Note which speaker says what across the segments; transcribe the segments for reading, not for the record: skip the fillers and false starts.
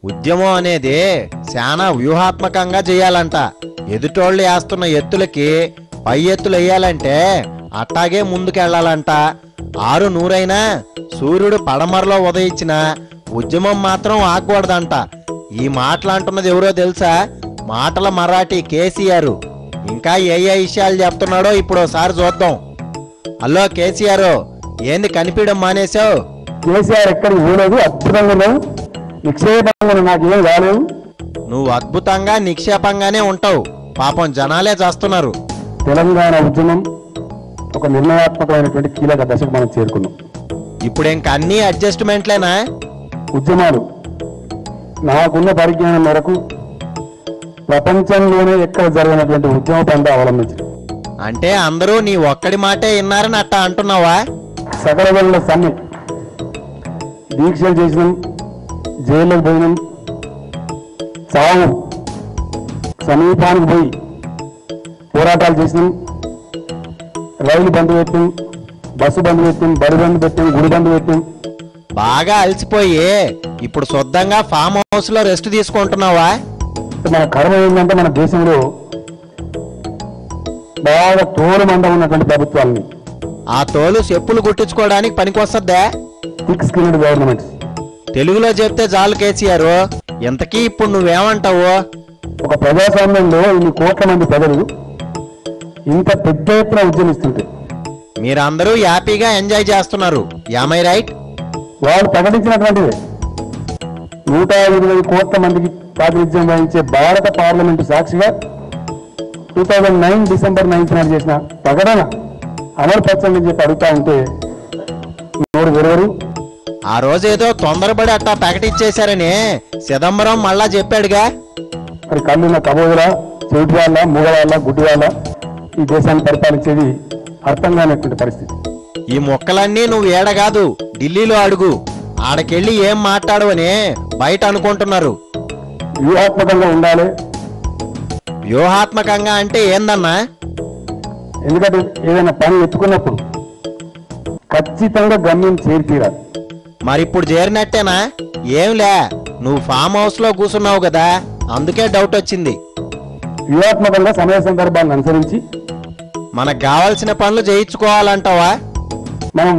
Speaker 1: ఉద్యమం అనేది చాలా వ్యూహాత్మకంగా చేయాలంట. ఎదుటోళ్ళు వేస్తున్న ఎత్తులకి పై ఎత్తులు వేయాలంటే అట్టాగే ముందుకెళ్లాలంట. 600 సూర్యుడు పడమరలో ఉదయించిన ఉద్యమం మాత్రం ఆగకూడదంట. ఈ మాటలు అంటున్నది ఎవరో తెలుసా? మాటల మరాఠీ కేసీఆర్. ఇంకా ఏ విషయాలు చెప్తున్నాడో ఇప్పుడు ఒకసారి చూద్దాం. హలో కేసీఆర్, ఏంది కనిపించడం మానేశావు?
Speaker 2: కేసీఆర్ ఎక్కడికి పోలేదు, అద్భుతంగా నిక్షేపంగా నాకేం కాలేదు.
Speaker 1: నువ్వు అద్భుతంగా నిక్షేపంగానే ఉంటావు. పాపం జనాలే చేస్తున్నారు.
Speaker 2: తెలంగాణ ఉద్యమం ఒక నిర్ణయాత్మకమైనటువంటి కీలక దశకు మనం చేరుకున్నాం.
Speaker 1: ఇప్పుడు ఇంక అన్ని అడ్జస్ట్మెంట్లేనా?
Speaker 2: ఉద్యమాలు నాకున్న పరిజ్ఞానం మేరకు ప్రపంచంలోనే ఎక్కడ జరిగినటువంటి ఉద్యమ పంట అవలంబించారు.
Speaker 1: అంటే అందరూ నీ ఒక్కడి మాటే విన్నారని అట్టా అంటున్నావా?
Speaker 2: సకల వల్ల సమ్మె దీక్షలు చేసినాం, జైల్లోకి పోయినాం, చావు సమీపానికి పోయి పోరాటాలు చేసినాం, రైలు బంద్ పెట్టాం, బస్సు బంద్ పెట్టాం, బడి బంద్ పెట్టాం, గుడి బంద్ పెట్టాం.
Speaker 1: బాగా అలసిపోయి ఇప్పుడు శుద్ధంగా ఫామ్ హౌస్ లో రెస్ట్ తీసుకుంటున్నావా?
Speaker 2: మన కర్మ ఏంటంటే మన దేశంలో బాగా తోలు మందం ఉన్నటువంటి ప్రభుత్వాలని,
Speaker 1: ఆ తోలు చెప్పులు కుట్టించుకోవడానికి పనికొస్తుందా?
Speaker 2: Thick skinned governments.
Speaker 1: తెలుగులో చెప్తే చాలు కేసీఆర్. ఇంతకీ ఇప్పుడు నువ్వేమంటావు?
Speaker 2: ఒక ప్రజాస్వామ్యంలో ఇన్ని కోట్ల మంది ప్రజలు ఇంత పెద్ద ఎత్తున ఉద్యమిస్తుంటే
Speaker 1: మీరందరూ హ్యాపీగా ఎంజాయ్ చేస్తున్నారు. Am I right?
Speaker 2: వాళ్ళు ప్రకటించినటువంటిది 120 కోట్ల మందికి ప్రాతినిధ్యం వహించే భారత పార్లమెంటు సాక్షిగా 2009 డిసెంబర్ 9 నాడు చేసిన ప్రకటన అమలు పరచండి చెప్పి అడుగుతా ఉంటే నోరు వెరవరు.
Speaker 1: ఆ రోజేదో తొందరపడి అట్టా ప్రకటించేశారని చిదంబరం మళ్ళా చెప్పాడుగా.
Speaker 2: మరి కళ్ళున్న కబోదుల, చెవిటి వాళ్ళ, మూగవాళ్ళ, గుడ్డి వాళ్ళ ఈ దేశాన్ని పరిపాలించేది అర్థం కానటువంటి పరిస్థితి.
Speaker 1: ఈ మొక్కలన్నీ నువ్వు ఏడగాదు, ఢిల్లీలో అడుగు. ఆడకెళ్ళి ఏం మాట్లాడవని బయట అనుకుంటున్నారు.
Speaker 2: వ్యూహాత్మకంగా ఉండాలి.
Speaker 1: వ్యూహాత్మకంగా అంటే ఏందన్నా?
Speaker 2: ఎందుకంటే ఏదైనా పని ఎత్తుకున్నప్పుడు ఖచ్చితంగా గమ్యం చేరితీరాలి.
Speaker 1: మరిప్పుడు చేరినట్టేనా? ఏంలే, నువ్వు ఫామ్ హౌస్ లో కూర్చున్నావు కదా, అందుకే డౌట్ వచ్చింది.
Speaker 2: వ్యూహాత్మకంగా సమయ సందర్భాలను అనుసరించి
Speaker 1: మనకు కావాల్సిన పనులు చేయించుకోవాలంటావా?
Speaker 2: మనం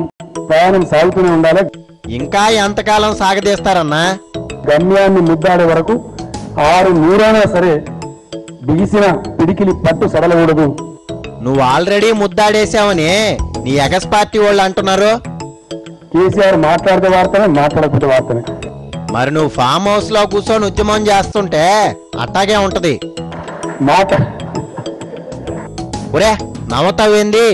Speaker 2: ప్రయాణం సాగుతూనే ఉండాలి.
Speaker 1: ఇంకా ఎంతకాలం సాగదీస్తారన్నా?
Speaker 2: గమ్యాన్ని ముద్దాడే వరకు 600 సరే బిగిసిన పిడికిలి పట్టు సడలకూడదు.
Speaker 1: నువ్వు ఆల్రెడీ ముద్దాడేశావని నీ ఎగస్ పార్టీ వాళ్ళు అంటున్నారు.
Speaker 2: కేసీఆర్ మాట్లాడితే వార్తనే, మాట్లాడకపోతే వార్తనే.
Speaker 1: మరి నువ్వు ఫామ్ హౌస్ లో కూర్చొని ఉద్యమం చేస్తుంటే అట్టాగే ఉంటది.
Speaker 2: మాట
Speaker 1: ఒరే నవ్వుతావేంది?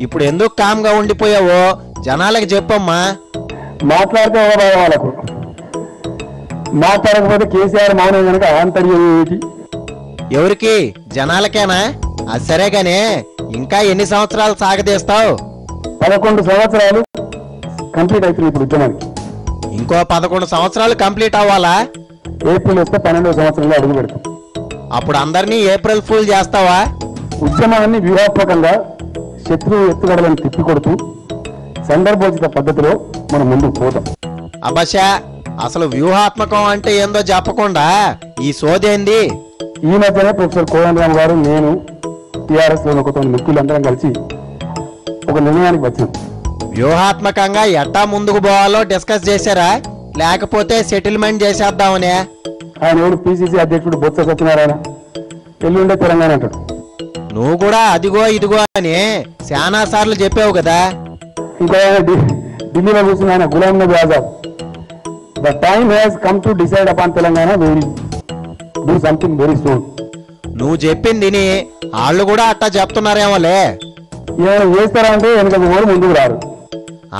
Speaker 1: ఇప్పుడు ఎందుకు కామ్గా ఉండిపోయావో జనాలకు చెప్పమ్మా.
Speaker 2: మాట్లాడితే వాళ్ళకు, మాట్లాడకపోతే కేసీఆర్ మౌనం కనుక ఆంతర్యం ఏమిటి?
Speaker 1: ఎవరికి? జనాలకేనా? అది సరేగానే ఇంకా ఎన్ని సంవత్సరాలు సాగదీస్తావు?
Speaker 2: 11 సంవత్సరాలు కంప్లీట్ అవుతుంది ఇప్పుడు ఉద్యమానికి.
Speaker 1: ఇంకో 11 సంవత్సరాలు కంప్లీట్ అవ్వాలా?
Speaker 2: ఏప్రిల్ వస్తే 12వ సంవత్సరంలో అడుగు పెడతాం.
Speaker 1: అప్పుడు అందరినీ ఏప్రిల్ ఫుల్ చేస్తావా?
Speaker 2: ఉద్యమాన్ని వ్యూహాత్మకంగా శత్రువు ఎత్తుగడలను తిప్పికొడుతూ సందర్భోచిత పద్ధతిలో మనం ముందుకు పోతాం.
Speaker 1: అబషా, అసలు వ్యూహాత్మకం అంటే ఏందో చెప్పకుండా ఈ సోదేంది?
Speaker 2: ఈ మధ్యనే ప్రొఫెసర్ కోదండరామ్ గారు, నేను, టీఆర్ఎస్ లోని ఒక ముఖ్యులందరం కలిసి ఒక నిర్ణయానికి వచ్చాం.
Speaker 1: వ్యూహాత్మకంగా ఎట్టా ముందుకు పోవాలో డిస్కస్ చేశారా, లేకపోతే సెటిల్మెంట్ చేసేద్దామనే?
Speaker 2: ఆయన ఎవరు? పిసిసి అధ్యక్షుడు బొత్స సత్యనారాయణ. ఎల్లుండే తెలంగాణ అంటాడు.
Speaker 1: నువ్వు కూడా అదిగో ఇదిగో అని చాలా సార్లు చెప్పావు కదా.
Speaker 2: ఇంకా ఆయన ఢిల్లీలో కూర్చున్న ఆయన Ghulam Nabi Azad. The time has come to decide upon Telangana, we will do something very soon.
Speaker 1: నువ్వు చెప్పింది వాళ్ళు కూడా అట్టా చెప్తున్నారేమోలే.
Speaker 2: ఏమైనా చేస్తారా అంటే వెనక ఎవరు ముందుకు రారు.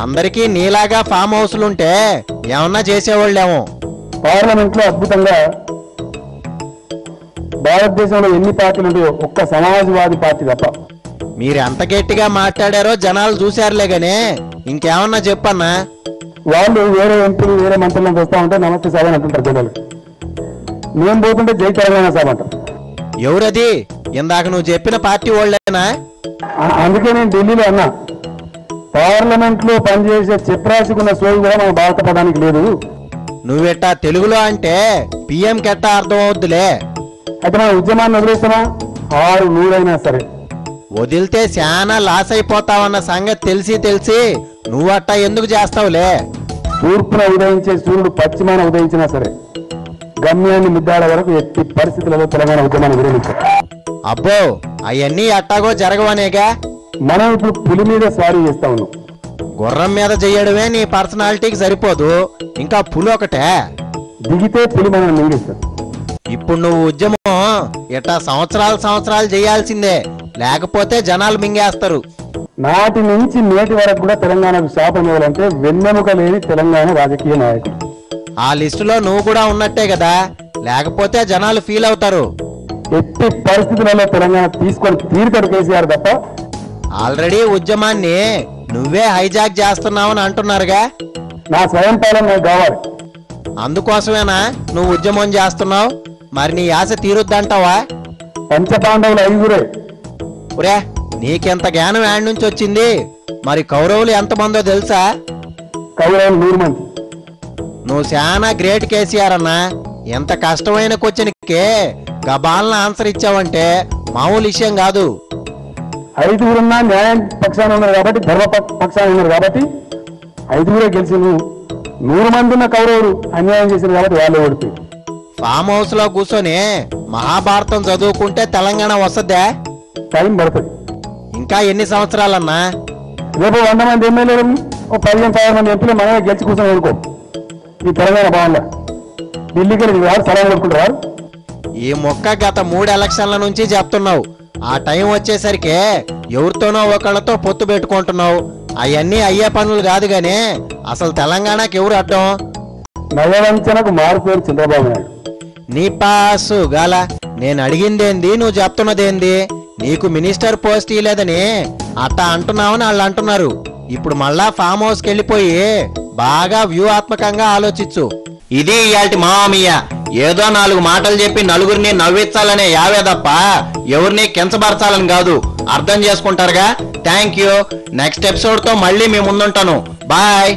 Speaker 1: అందరికీ నీలాగా ఫామ్ హౌస్లుంటే ఏమన్నా చేసేవాళ్ళేమో.
Speaker 2: పార్లమెంట్ లో అద్భుతంగా భారతదేశంలో ఎన్ని పార్టీలు ఉంటాయో ఒక్క సమాజ్వాదీ పార్టీ తప్ప.
Speaker 1: మీరు ఎంత గట్టిగా మాట్లాడారో జనాలు చూశారులే గానీ ఇంకేమన్నా చెప్పన్నా?
Speaker 2: వాళ్ళు వేరే ఎంపీలు, వేరే మంత్రులను వస్తా ఉంటే నమస్తే సార్ అని అంటుంటారు జనాలు. మేము పోతుంటే జై తెలంగాణ సార్ అంటారు.
Speaker 1: ఎవరది? ఇందాక నువ్వు చెప్పిన పార్టీ వాళ్ళేనా?
Speaker 2: అందుకే నేను ఢిల్లీలో అన్నా, పార్లమెంట్ లో పనిచేసే చెప్రాసుకున్న సోయి కూడా మన భారత పదానికి లేదు.
Speaker 1: నువ్వెట్టా తెలుగులో అంటే పిఎం కెట్టా అర్థం అవుద్దులే.
Speaker 2: అయితే మన ఉద్యమాన్ని వదిలేస్తామా? 600 సరే
Speaker 1: వదిలితే చాలా లాస్ అయిపోతావన్న సంగతి తెలిసి నువ్వట్టా ఎందుకు చేస్తావులే?
Speaker 2: తూర్పున ఉదయించే సూర్యుడు పశ్చిమాన ఉదయించినా సరే గమ్యాన్ని ముద్దాడ వరకు ఎట్టి పరిస్థితులలో తెలంగాణ ఉద్యమాన్ని విరమించారు.
Speaker 1: అబ్బో అవన్నీ అట్టాగో జరగవనేగా.
Speaker 2: మనం ఇప్పుడు పులి మీద స్వారీ చేస్తా ఉన్నాం.
Speaker 1: గుర్రం మీద చెయ్యడమే నీ పర్సనాలిటీకి సరిపోదు, ఇంకా పులి ఒకటే.
Speaker 2: దిగితే పులి మనం మింగిస్తాం.
Speaker 1: ఇప్పుడు నువ్వు ఉద్యమం ఇట్టా సంవత్సరాలు చేయాల్సిందే, లేకపోతే జనాలు మింగేస్తారు.
Speaker 2: నాటి నుంచి నేటి వరకు కూడా తెలంగాణకు శాపం ఇవ్వాలంటే వెన్నెముక లేని తెలంగాణ రాజకీయ నాయకుడు.
Speaker 1: ఆ లిస్టులో నువ్వు కూడా ఉన్నట్టే కదా, లేకపోతే జనాలు ఫీల్ అవుతారు.
Speaker 2: ఎట్టి పరిస్థితులలో తెలంగాణ తీసుకొని తీరుతాడు కేసీఆర్ తప్ప.
Speaker 1: ఆల్రెడీ ఉద్యమాన్ని నువ్వే హైజాక్ చేస్తున్నావని అంటున్నారుగా.
Speaker 2: నా స్వయం పాలన నాకు కావాలి.
Speaker 1: అందుకోసమేనా నువ్వు ఉద్యమం చేస్తున్నావు? మరి నీ ఆశ తీరుద్దంటావా?
Speaker 2: పంచపాండవులు 5
Speaker 1: ఒరే, నీకెంత జ్ఞానం యాడ్ నుంచి వచ్చింది? మరి కౌరవులు ఎంతమందో తెలుసా?
Speaker 2: కౌరవులు 100 మంది.
Speaker 1: నువ్వు చాలా గ్రేట్ కేసీఆర్ అన్నా. ఎంత కష్టమైన క్వశ్చన్కే గబాల్న ఆన్సర్ ఇచ్చావంటే మామూలు విషయం కాదు.
Speaker 2: 5 న్యాయం పక్షాన ఉన్నారు కాబట్టి, ధర్మ పక్షాన ఉన్నారు కాబట్టి 5 గెలిచింది. 100 మంది ఉన్న కౌరవులు అన్యాయం చేసింది కాబట్టి వాళ్ళు ఓడిపోయి
Speaker 1: ఫామ్ హౌస్ లో కూర్చొని మహాభారతం చదువుకుంటే తెలంగాణ వస్తుందా?
Speaker 2: టైం పడుతుంది.
Speaker 1: ఇంకా ఎన్ని సంవత్సరాలన్నా?
Speaker 2: రేపు 100 మంది ఎమ్మెల్యేలు, 15,000 మంది ఎంపీలు మనమే గెలిచి కూర్చొని అనుకో. ఈ తెలంగాణ బాగుందా? ఢిల్లీకి రాదు, సలహా కొట్టుకుంటారు.
Speaker 1: ఈ మొక్క గత 3 ఎలక్షన్ల నుంచి చెప్తున్నావు. ఆ టైం వచ్చేసరికి ఎవరితోనో ఒకళ్ళతో పొత్తు పెట్టుకుంటున్నావు. అవన్నీ అయ్యే పనులు కాదు గానీ అసలు తెలంగాణకి ఎవరు అడ్డం?
Speaker 2: నయవంచనకు మారుపేరు చంద్రబాబు నాయుడు.
Speaker 1: నీ పాసు గాల నేను అడిగిందేంది, నువ్వు చెప్తున్నదేంది? నీకు మినిస్టర్ పోస్ట్ ఇలేదని అట్టా అంటున్నావని వాళ్ళు అంటున్నారు. ఇప్పుడు మళ్ళా ఫామ్ హౌస్కి వెళ్ళిపోయి బాగా వ్యూహాత్మకంగా ఆలోచించు. ఇది ఇయాల్టి మామయ్య. ఏదో 4 మాటలు చెప్పి నలుగురిని నవ్వించాలనే యావే తప్ప ఎవరిని కించపరచాలని కాదు. అర్థం చేసుకుంటారుగా. Thank you. నెక్స్ట్ ఎపిసోడ్ తో మళ్ళీ మీ ముందుంటాను. బాయ్.